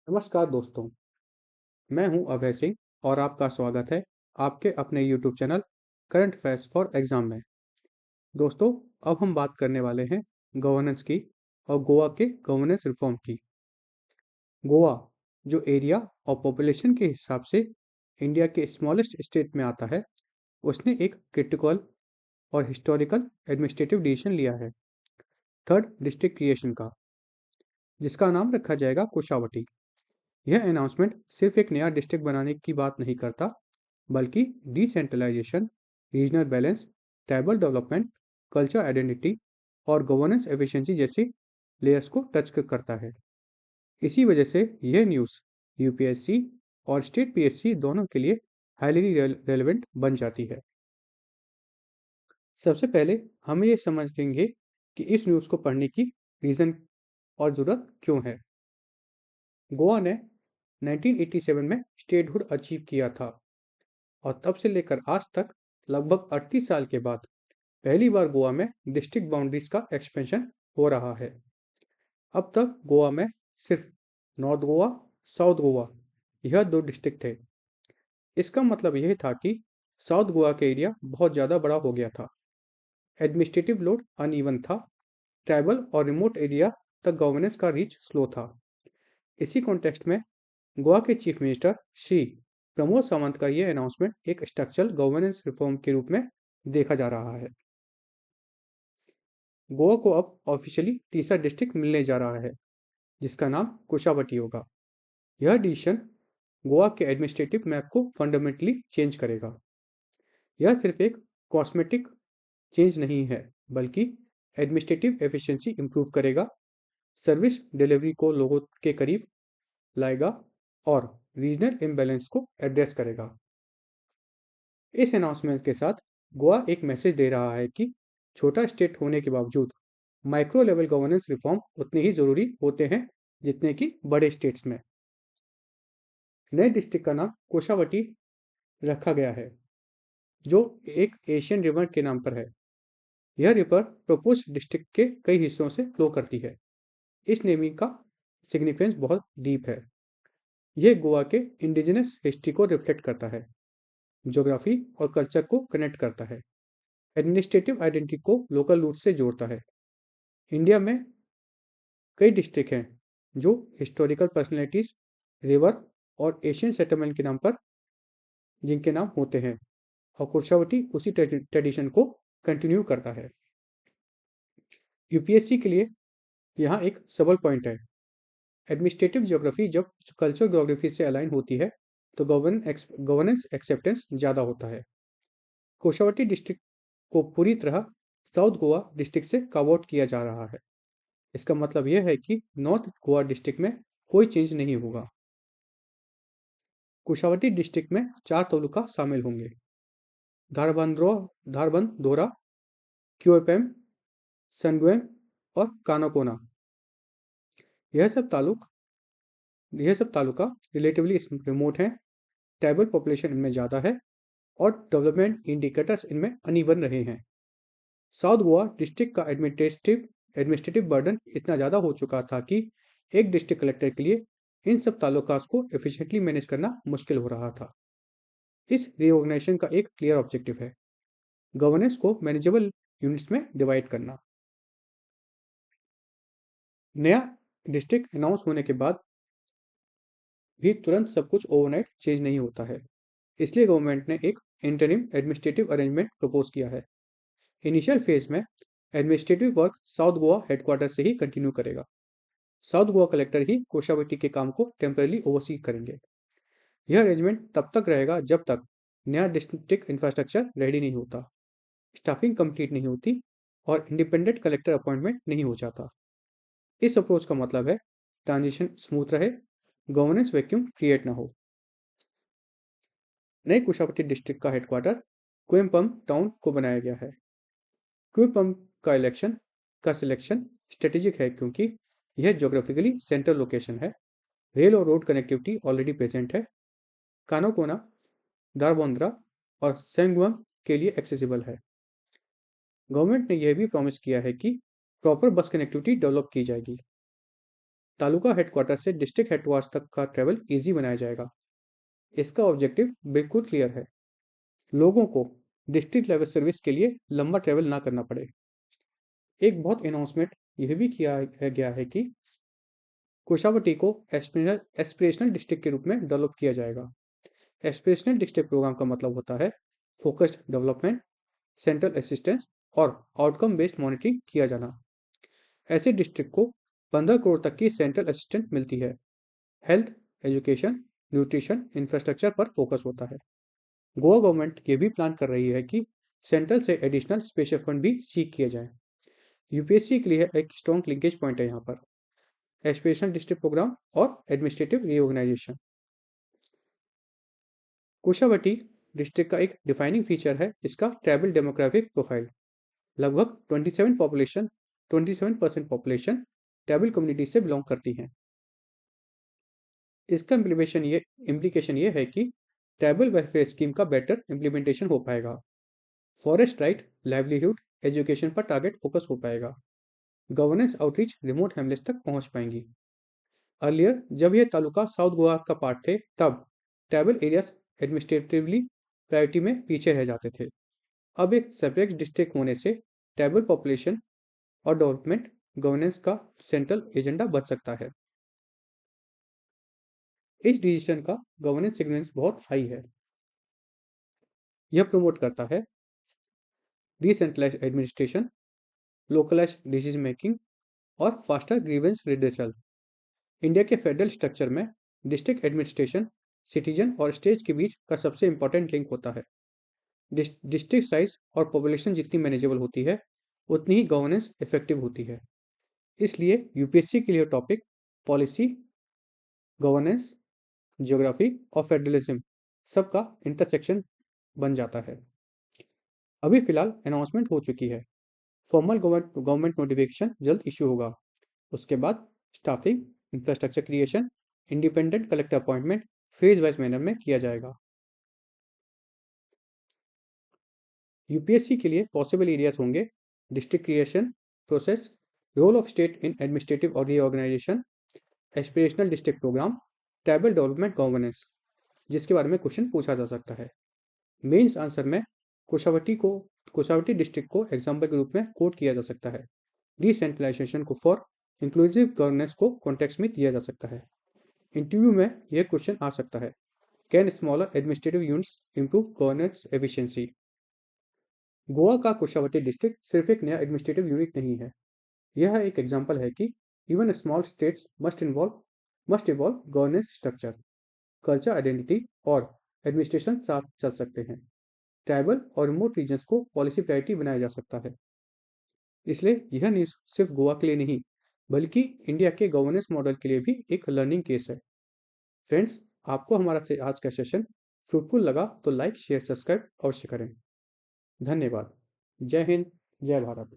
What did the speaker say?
नमस्कार दोस्तों, मैं हूं अभय सिंह और आपका स्वागत है आपके अपने YouTube channel current affairs for exam में। दोस्तों, अब हम बात करने वाले हैं गवर्नेंस की और गोवा के गवर्नेंस रिफॉर्म की। गोवा, जो एरिया और पॉपुलेशन के हिसाब से इंडिया के स्मॉलेस्ट स्टेट में आता है, उसने एक क्रिटिकल और हिस्टोरिकल एडमिनिस्ट्रेटिव डिसीजन लिया है, थर्ड डिस्ट्रिक्ट क्रिएशन का, जिसका नाम रखा जाएगा कुशावटी। यह अनाउंसमेंट सिर्फ एक नया डिस्ट्रिक्ट बनाने की बात नहीं करता, बल्कि decentralization, regional balance, tribal development, culture identity और गवर्नेंस एफिशिएंसी जैसी लेयर्स को टच करता है। इसी वजह से यह न्यूज़ यूपीएससी और स्टेट पीएससी दोनों के लिए हाईली रेलेवेंट बन जाती है। सबसे पहले हम ये समझेंगे कि इस न्यूज़ को पढ़ने की रीज़न और ज़रूरत क्यों है। गोवा ने 1987 में स्टेटहुड अचीव किया था और तब से लेकर आज तक लगभग 38 साल के बाद पहली बार गोवा में डिस्ट्रिक्ट बाउंड्रीज का एक्सपेंशन हो रहा है। अब तक गोवा में सिर्फ नॉर्थ गोवा, साउथ गोवा यह दो डिस्ट्रिक्ट थे। इसका मतलब यह था कि साउथ गोवा का एरिया बहुत ज़्यादा बड़ा हो गया था, एडमिनिस्ट्रेटिव लोड अनइवन था, ट्राइबल और रिमोट एरिया तक गवर्नेंस का रीच स्लो था। इसी कॉन्टेक्स्ट में गोवा के चीफ मिनिस्टर श्री प्रमोद सावंत का यह अनाउंसमेंट एक स्ट्रक्चरल गवर्नेंस रिफॉर्म के रूप में देखा जा रहा है। गोवा को अब ऑफिशियली तीसरा डिस्ट्रिक्ट मिलने जा रहा है, जिसका नाम कुशावटी होगा। यह डिसीजन गोवा के एडमिनिस्ट्रेटिव मैप को फंडामेंटली चेंज करेगा। यह सिर्फ एक कॉस्मेटिक चेंज नहीं है, बल्कि एडमिनिस्ट्रेटिव एफिशिएंसी इंप्रूव करेगा, सर्विस डिलीवरी को लोगों के करीब लाएगा और रीजनल इम्बैलेंस को एड्रेस करेगा। इस अनाउंसमेंट के साथ गोवा एक मैसेज दे रहा है कि छोटा स्टेट होने के बावजूद माइक्रो लेवल गवर्नेंस रिफॉर्म उतने ही ज़रूरी होते हैं जितने कि बड़े स्टेट्स में। नए डिस्ट्रिक्ट का नाम कोशावटी रखा गया है, जो एक एशियन रिवर के नाम पर है। यह रिवर प्रपोज डिस्ट्रिक्ट के कई हिस्सों से फ्लो करती है। इस नेमिंग का सिग्निफिकेंस बहुत डीप है। यह गोवा के इंडिजिनस हिस्ट्री को रिफ्लेक्ट करता है, ज्योग्राफी और कल्चर को कनेक्ट करता है, एडमिनिस्ट्रेटिव आइडेंटिटी को लोकल रूट से जोड़ता है। इंडिया में कई डिस्ट्रिक्ट हैं जो हिस्टोरिकल पर्सनैलिटीज, रिवर और एशियन सेटलमेंट के नाम पर जिनके नाम होते हैं, और कुर्शावती उसी ट्रेडिशन को कंटिन्यू करता है। यूपीएससी के लिए यहाँ एक सबल पॉइंट है। एडमिनिस्ट्रेटिव ज्योग्राफी जब कल्चरल ज्योग्राफी से अलाइन होती है तो गवर्नेंस एक्सेप्टेंस ज़्यादा होता है। कुशावती डिस्ट्रिक्ट को पूरी तरह साउथ गोवा डिस्ट्रिक्ट से कव आउट किया जा रहा है। इसका मतलब यह है कि नॉर्थ गोवा डिस्ट्रिक्ट में कोई चेंज नहीं होगा। कुशावती डिस्ट्रिक्ट में 4 तालुका शामिल होंगे: धारबंदोरा, क्यूएपएम, सनगुएम और कानाकोना। यह सब तालुक यह सब तालुका रिलेटिवली रिमोट हैं, ट्राइबल पॉपुलेशन इनमें ज़्यादा है और डेवलपमेंट इंडिकेटर्स इनमें अनइवन रहे हैं। साउथ गोवा डिस्ट्रिक्ट का एडमिनिस्ट्रेटिव बर्डन इतना ज़्यादा हो चुका था कि एक डिस्ट्रिक्ट कलेक्टर के लिए इन सब तालुकास को एफिशिएंटली मैनेज करना मुश्किल हो रहा था। इस रीऑर्गेनाइजेशन का एक क्लियर ऑब्जेक्टिव है: गवर्नेंस को मैनेजेबल यूनिट्स में डिवाइड करना। नया डिस्ट्रिक्ट अनाउंस होने के बाद भी तुरंत सब कुछ ओवरनाइट चेंज नहीं होता है। इसलिए गवर्नमेंट ने एक इंटरिम एडमिनिस्ट्रेटिव अरेंजमेंट प्रपोज किया है। इनिशियल फेज में administrative work south Goa headquarter से ही कंटिन्यू करेगा। साउथ गोवा कलेक्टर ही कोशावटी के काम को टेम्पररी ओवरसी करेंगे। यह अरेंजमेंट तब तक रहेगा जब तक नया डिस्ट्रिक्ट इंफ्रास्ट्रक्चर रेडी नहीं होता, स्टाफिंग कंप्लीट नहीं होती और इंडिपेंडेंट कलेक्टर अपॉइंटमेंट नहीं हो जाता। इस अप्रोच का मतलब है ट्रांजिशन स्मूथ रहे, गवर्नेंस वैक्यूम क्रिएट ना हो। नए कुशावती डिस्ट्रिक्ट का हेडक्वार्टर क्वेम्पम टाउन को बनाया गया है। क्वेम्पम का सिलेक्शन स्ट्रेटेजिक है क्योंकि यह ज्योग्राफिकली सेंट्रल लोकेशन है, रेल और रोड कनेक्टिविटी ऑलरेडी प्रेजेंट है, कानाकोना, दारबोंद्रा और सेंगुम के लिए एक्सेसिबल है। गवर्नमेंट ने यह भी प्रॉमिस किया है कि प्रॉपर बस कनेक्टिविटी डेवलप की जाएगी। तालुका हेडक्वार्टर से डिस्ट्रिक्ट हेडक्वार्टर तक का ट्रेवल इजी बनाया जाएगा। इसका ऑब्जेक्टिव बिल्कुल क्लियर है, लोगों को डिस्ट्रिक्ट लेवल सर्विस के लिए लंबा ट्रेवल ना करना पड़े। एक बहुत अनाउंसमेंट यह भी किया गया है कि कुशावती को एस्पिरेशनल डिस्ट्रिक्ट के रूप में डेवलप किया जाएगा। एस्पिरेशनल डिस्ट्रिक्ट प्रोग्राम का मतलब होता है फोकस्ड डेवलपमेंट, सेंट्रल असिस्टेंस और आउटकम बेस्ड मॉनिटरिंग किया जाना। ऐसे डिस्ट्रिक्ट को 15 करोड़ तक की सेंट्रल असिस्टेंस मिलती है। हेल्थ, एजुकेशन, न्यूट्रिशन, इंफ्रास्ट्रक्चर पर फोकस होता है। गोवा गवर्नमेंट ये भी प्लान कर रही है कि सेंट्रल से एडिशनल स्पेशल फंड भी सीख किए जाएं। यूपीएससी के लिए एक स्ट्रॉन्ग लिंकेज पॉइंट है यहाँ पर एस्पिरेशनल डिस्ट्रिक्ट प्रोग्राम और एडमिनिस्ट्रेटिव रीऑर्गेनाइजेशन। कुशावती डिस्ट्रिक्ट का एक डिफाइनिंग फीचर है इसका ट्राइबल डेमोग्राफिक प्रोफाइल। लगभग 27% पॉपुलेशन ट्राइबल कम्युनिटी से बिलोंग करती हैं। इसका इम्प्लीकेशन ये है कि ट्राइबल वेलफेयर स्कीम का बेटर इम्प्लीमेंटेशन हो पाएगा। फॉरेस्ट राइट, लाइवलीहुड, एजुकेशन पर टारगेट फोकस हो पाएगा। गवर्नेंस आउटरीच रिमोट हैमलेट्स तक पहुंच पाएंगी। अर्लियर जब यह तालुका साउथ गोवा का पार्ट थे तब ट्राइबल एरियाज एडमिनिस्ट्रेटिवली प्रायोरिटी में पीछे रह जाते थे। अब एक सेपरेट डिस्ट्रिक्ट होने से ट्राइबल पॉपुलेशन और डेवलपमेंट गवर्नेंस का सेंट्रल एजेंडा बच सकता है। इस डिसीजन का गवर्नेंस सिग्निफिकेंस बहुत हाई है। यह प्रमोट करता है decentralized administration, localized decision making और फास्टर ग्रीवेंस रिड्रेसल। इंडिया के फेडरल स्ट्रक्चर में डिस्ट्रिक्ट एडमिनिस्ट्रेशन सिटीजन और स्टेट के बीच का सबसे इंपॉर्टेंट लिंक होता है। डिस्ट्रिक्ट साइज और पॉपुलेशन जितनी मैनेजेबल होती है उतनी ही गवर्नेंस इफेक्टिव होती है। इसलिए यूपीएससी के लिए टॉपिक पॉलिसी, गवर्नेंस, ज्योग्राफी और फेडरलिज्म सबका इंटरसेक्शन बन जाता है। अभी फिलहाल अनाउंसमेंट हो चुकी है, फॉर्मल गवर्नमेंट नोटिफिकेशन जल्द इश्यू होगा। उसके बाद staffing, infrastructure creation, independent collector appointment phase wise manner में किया जाएगा। यूपीएससी के लिए पॉसिबल एरियाज होंगे district creation process, role of state in administrative और reorganisation, aspirational district programme, tribal development governance, जिसके बारे में क्वेश्चन पूछा जा सकता है। मेंस आंसर में कुशावती डिस्ट्रिक्ट को एग्जाम्पल के रूप में कोट किया जा सकता है। डिसेंट्रलाइजेशन को फॉर इंक्लूसिव गवर्नेंस को कॉन्टेक्स्ट में दिया जा सकता है। इंटरव्यू में यह क्वेश्चन आ सकता है, can smaller administrative units improve governance efficiency. Goa का कुशावती डिस्ट्रिक्ट सिर्फ एक नया एडमिनिस्ट्रेटिव यूनिट नहीं है, यह एक एग्जाम्पल है कि even small states must evolve governance structure, culture, identity और एडमिनिस्ट्रेशन साथ चल सकते हैं। ट्राइबल और रिमोट रीजन्स को पॉलिसी प्रायोरिटी बनाया जा सकता है। इसलिए यह न्यूज़ सिर्फ गोवा के लिए नहीं बल्कि इंडिया के गवर्नेंस मॉडल के लिए भी एक लर्निंग केस है। फ्रेंड्स, आपको हमारा आज का सेशन फ्रूटफुल लगा तो लाइक, शेयर, सब्सक्राइब अवश्य करें। धन्यवाद। जय हिंद, जय भारत।